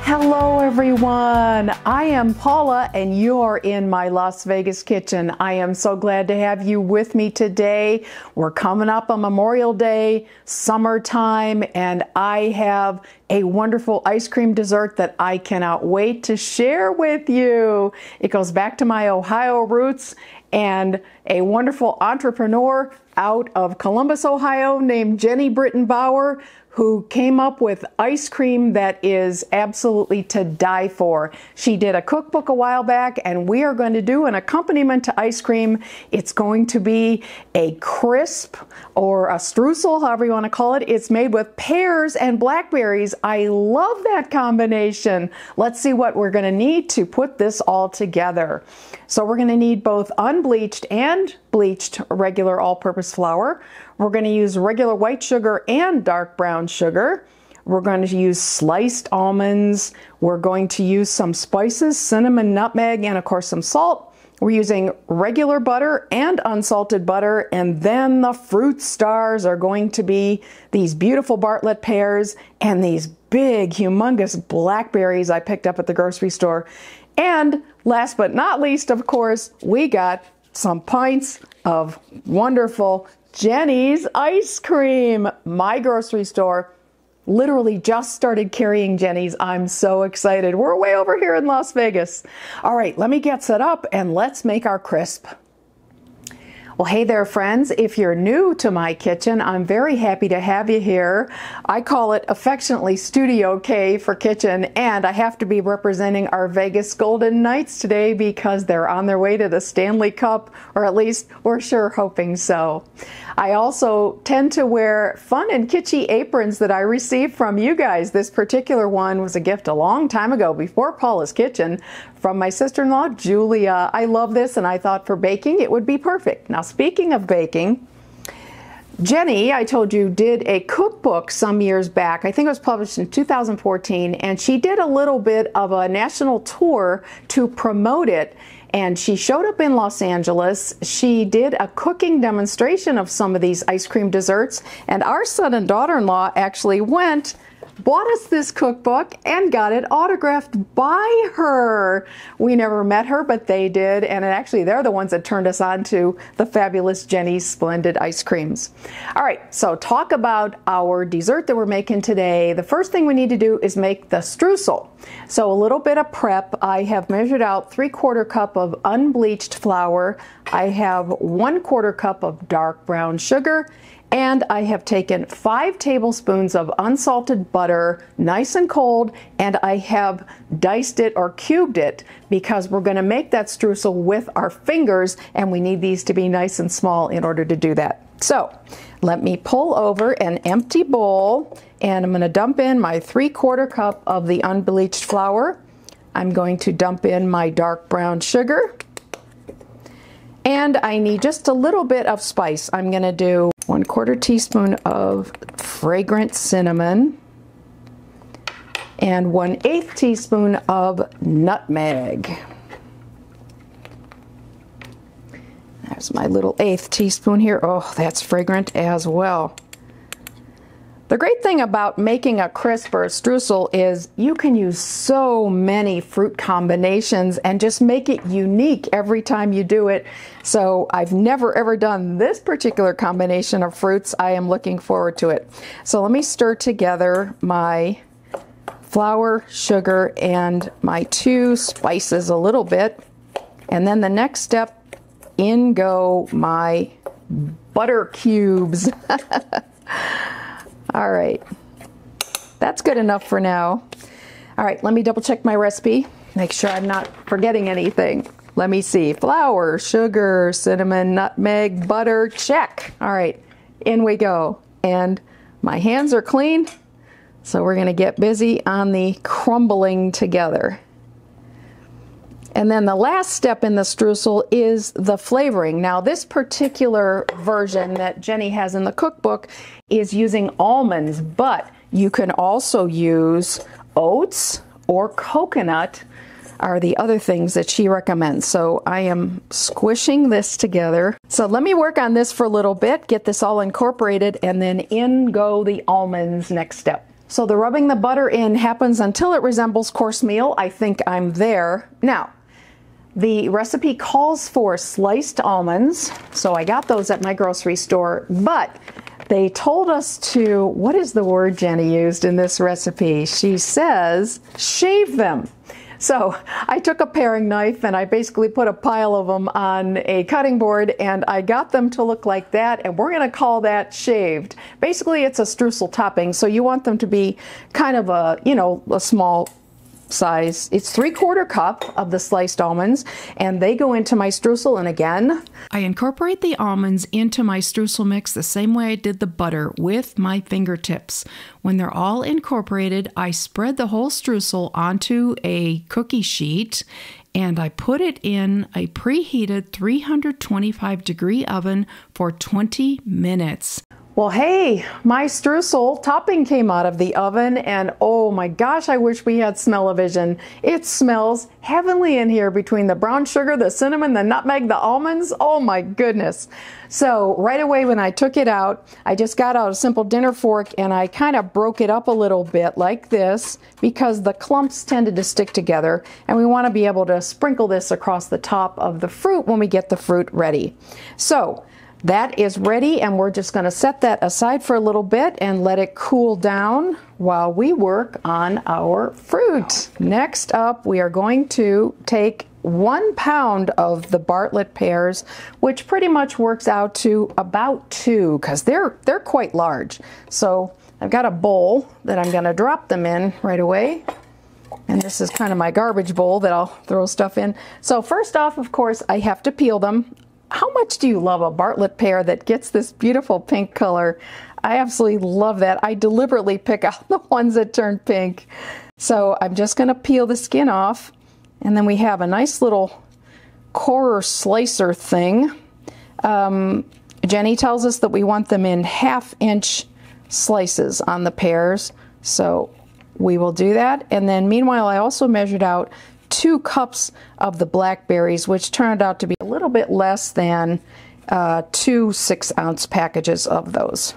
Hello everyone, I am Paula and you're in my Las Vegas kitchen. I am so glad to have you with me today. We're coming up on Memorial Day, summertime, and I have a wonderful ice cream dessert that I cannot wait to share with you. It goes back to my Ohio roots and a wonderful entrepreneur out of Columbus, Ohio named Jeni Britton Bauer, who came up with ice cream that is absolutely to die for. She did a cookbook a while back, and we are going to do an accompaniment to ice cream. It's going to be a crisp or a streusel, however you want to call it. It's made with pears and blackberries. I love that combination. Let's see what we're going to need to put this all together. So we're going to need both unbleached and bleached regular all-purpose flour. We're going to use regular white sugar and dark brown sugar. We're going to use sliced almonds. We're going to use some spices, cinnamon, nutmeg, and of course some salt. We're using regular butter and unsalted butter, and then the fruit stars are going to be these beautiful Bartlett pears and these big, humongous blackberries I picked up at the grocery store. And last but not least, of course, we got some pints of wonderful Jeni's ice cream. My grocery store literally just started carrying Jeni's. I'm so excited. We're way over here in Las Vegas. All right, let me get set up and let's make our crisp. Well, hey there, friends. If you're new to my kitchen, I'm very happy to have you here. I call it affectionately Studio K for kitchen, and I have to be representing our Vegas Golden Knights today because they're on their way to the Stanley Cup, or at least we're sure hoping so. I also tend to wear fun and kitschy aprons that I received from you guys. This particular one was a gift a long time ago, before Paula's Kitchen, from my sister-in-law, Julia. I love this, and I thought for baking it would be perfect. Now, speaking of baking, Jeni, I told you, did a cookbook some years back. I think it was published in 2014, and she did a little bit of a national tour to promote it. And she showed up in Los Angeles. She did a cooking demonstration of some of these ice cream desserts, and our son and daughter-in-law actually went, bought us this cookbook, and got it autographed by her. We never met her, but they did, and actually they're the ones that turned us on to the fabulous Jeni's Splendid ice creams. All right, so talk about our dessert that we're making today. The first thing we need to do is make the streusel. So a little bit of prep. I have measured out 3/4 cup of unbleached flour. I have 1/4 cup of dark brown sugar, and I have taken 5 tablespoons of unsalted butter, nice and cold, and I have diced it or cubed it because we're going to make that streusel with our fingers, and we need these to be nice and small in order to do that. So let me pull over an empty bowl, and I'm going to dump in my 3/4 cup of the unbleached flour. I'm going to dump in my dark brown sugar, and I need just a little bit of spice. I'm going to do 1/4 teaspoon of fragrant cinnamon and 1/8 teaspoon of nutmeg. There's my little 1/8 teaspoon here. Oh, that's fragrant as well. The great thing about making a crisp or a streusel is you can use so many fruit combinations and just make it unique every time you do it. So I've never ever done this particular combination of fruits. I am looking forward to it. So let me stir together my flour, sugar, and my 2 spices a little bit. And then the next step, in go my butter cubes. All right, that's good enough for now. All right, let me double check my recipe, make sure I'm not forgetting anything. Let me see, flour, sugar, cinnamon, nutmeg, butter, check. All right, in we go. And my hands are clean, so we're gonna get busy on the crumbling together. And then the last step in the streusel is the flavoring. Now, this particular version that Jeni has in the cookbook is using almonds, but you can also use oats or coconut are the other things that she recommends. So I am squishing this together. So let me work on this for a little bit, get this all incorporated, and then in go the almonds next step. So the rubbing the butter in happens until it resembles course meal. I think I'm there. Now, the recipe calls for sliced almonds, so I got those at my grocery store, but they told us to, what is the word Jenny used in this recipe? She says, shave them. So I took a paring knife and I basically put a pile of them on a cutting board and I got them to look like that, and we're going to call that shaved. Basically it's a streusel topping, so you want them to be kind of a, you know, a small size. It's 3/4 cup of the sliced almonds, and they go into my streusel. And again, I incorporate the almonds into my streusel mix the same way I did the butter, with my fingertips. When they're all incorporated, I spread the whole streusel onto a cookie sheet and I put it in a preheated 325-degree oven for 20 minutes. Well, hey, my streusel topping came out of the oven, and oh my gosh, I wish we had smell-o-vision. It smells heavenly in here between the brown sugar, the cinnamon, the nutmeg, the almonds. Oh my goodness. So right away when I took it out, I just got out a simple dinner fork and I kind of broke it up a little bit like this, because the clumps tended to stick together, and we want to be able to sprinkle this across the top of the fruit when we get the fruit ready. So that is ready, and we're just going to set that aside for a little bit and let it cool down while we work on our fruit. Next up, we are going to take 1 pound of the Bartlett pears, which pretty much works out to about 2, because they're quite large. So I've got a bowl that I'm going to drop them in right away. And this is kind of my garbage bowl that I'll throw stuff in. So first off, of course, I have to peel them. How much do you love a Bartlett pear that gets this beautiful pink color? I absolutely love that. I deliberately pick out the ones that turn pink. So I'm just going to peel the skin off, and then we have a nice little corer slicer thing. Jenny tells us that we want them in 1/2-inch slices on the pears, so we will do that. And then meanwhile, I also measured out 2 cups of the blackberries, which turned out to be a little bit less than 2 6-ounce packages of those.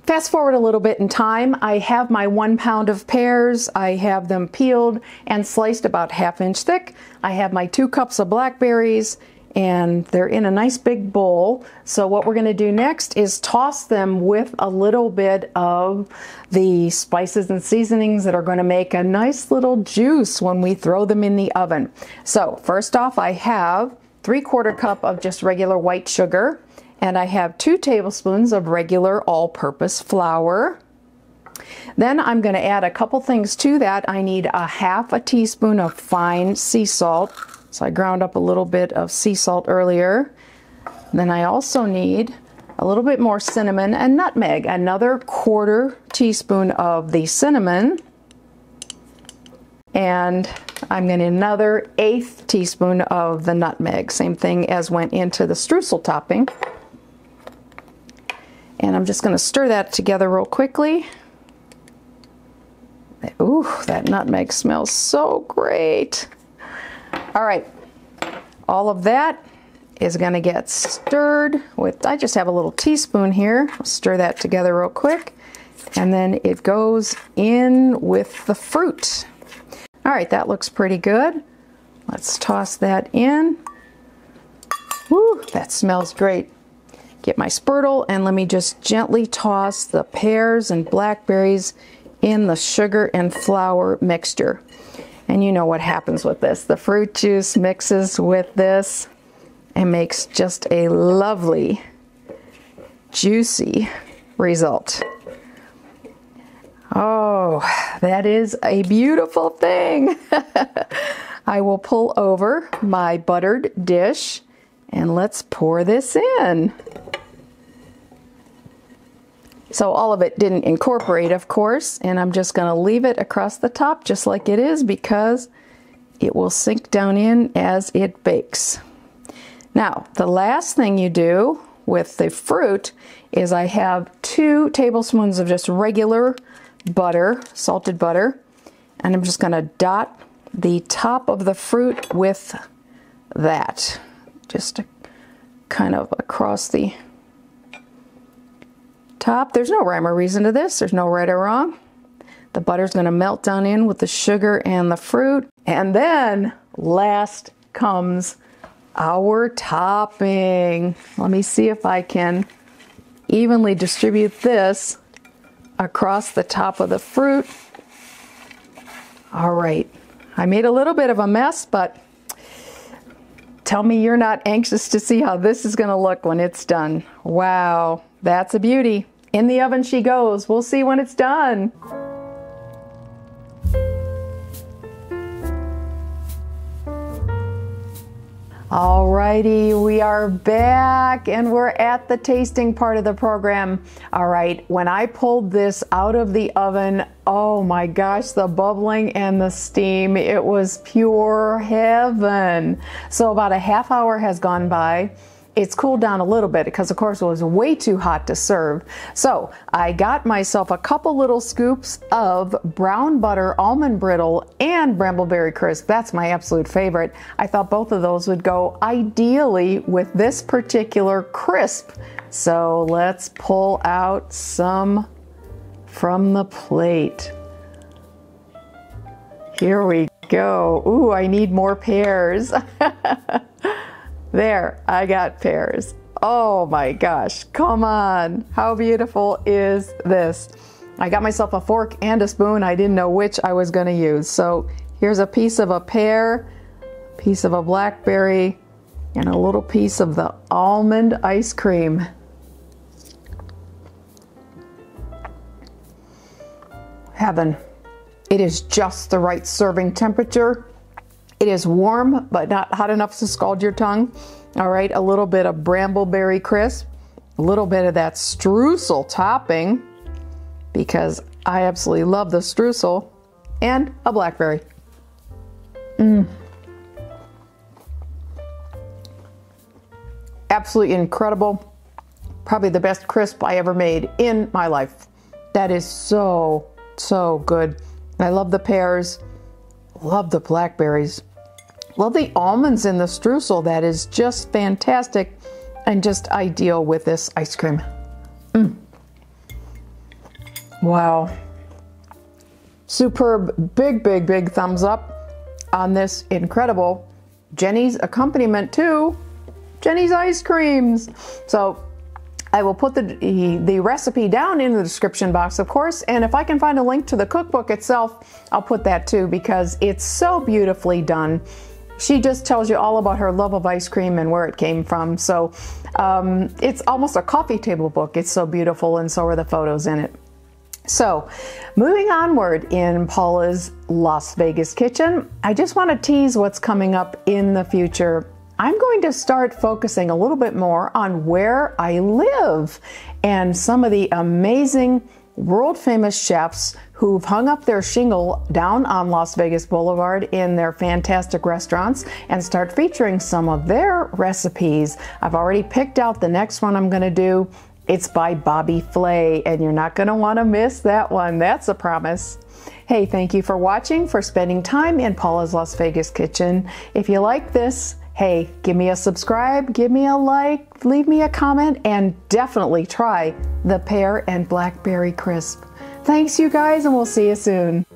Fast forward a little bit in time, I have my 1 pound of pears. I have them peeled and sliced about 1/2-inch thick. I have my 2 cups of blackberries, and they're in a nice big bowl. So what we're going to do next is toss them with a little bit of the spices and seasonings that are going to make a nice little juice when we throw them in the oven. So first off, I have 3/4 cup of just regular white sugar, and I have 2 tablespoons of regular all-purpose flour. Then I'm going to add a couple things to that. I need a 1/2 teaspoon of fine sea salt. So I ground up a little bit of sea salt earlier. Then I also need a little bit more cinnamon and nutmeg, another 1/4 teaspoon of the cinnamon, and I'm going to need another 1/8 teaspoon of the nutmeg, same thing as went into the streusel topping. And I'm just going to stir that together real quickly. Ooh, that nutmeg smells so great. All right, all of that is going to get stirred with, I just have a little teaspoon here. I'll stir that together real quick, and then it goes in with the fruit. All right, that looks pretty good. Let's toss that in. Woo, that smells great. Get my spurtle, and let me just gently toss the pears and blackberries in the sugar and flour mixture. And you know what happens with this. The fruit juice mixes with this and makes just a lovely, juicy result. Oh, that is a beautiful thing. I will pull over my buttered dish, and let's pour this in. So all of it didn't incorporate, of course, and I'm just going to leave it across the top just like it is, because it will sink down in as it bakes. Now, the last thing you do with the fruit is I have 2 tablespoons of just regular butter, salted butter, and I'm just going to dot the top of the fruit with that, just kind of across the top. There's no rhyme or reason to this. There's no right or wrong. The butter's gonna melt down in with the sugar and the fruit. And then last comes our topping. Let me see if I can evenly distribute this across the top of the fruit. All right, I made a little bit of a mess, but tell me you're not anxious to see how this is gonna look when it's done. Wow, that's a beauty. In the oven she goes. We'll see when it's done. Alrighty, we are back and we're at the tasting part of the program. All right, when I pulled this out of the oven, oh my gosh, the bubbling and the steam, it was pure heaven. So about a half hour has gone by. It's cooled down a little bit because of course it was way too hot to serve. So I got myself a couple little scoops of Brown Butter Almond Brittle and Brambleberry Crisp. That's my absolute favorite. I thought both of those would go ideally with this particular crisp. So let's pull out some from the plate. Here we go. Ooh, I need more pears. There, I got pears. Oh my gosh, come on. How beautiful is this? I got myself a fork and a spoon. I didn't know which I was gonna use. So here's a piece of a pear, piece of a blackberry, and a little piece of the almond ice cream. Heaven. It is just the right serving temperature. It is warm, but not hot enough to scald your tongue. All right, a little bit of Brambleberry Crisp, a little bit of that streusel topping, because I absolutely love the streusel, and a blackberry. Absolutely incredible. Probably the best crisp I ever made in my life. That is so, so good. I love the pears, love the blackberries. Love the almonds in the streusel. That is just fantastic and just ideal with this ice cream. Wow. Superb, big, big, big thumbs up on this incredible Jeni's accompaniment to Jeni's ice creams. So I will put the recipe down in the description box, of course, and if I can find a link to the cookbook itself, I'll put that too, because it's so beautifully done. She just tells you all about her love of ice cream and where it came from. So it's almost a coffee table book. It's so beautiful, and so are the photos in it. So moving onward in Paula's Las Vegas kitchen, I just want to tease what's coming up in the future. I'm going to start focusing a little bit more on where I live and some of the amazing world-famous chefs who've hung up their shingle down on Las Vegas Boulevard in their fantastic restaurants and start featuring some of their recipes. I've already picked out the next one I'm going to do. It's by Bobby Flay, and you're not going to want to miss that one. That's a promise. Hey, thank you for watching, for spending time in Paula's Las Vegas kitchen. If you like this, hey, give me a subscribe, give me a like, leave me a comment, and definitely try the Pear and Blackberry Crisp. Thanks, you guys, and we'll see you soon.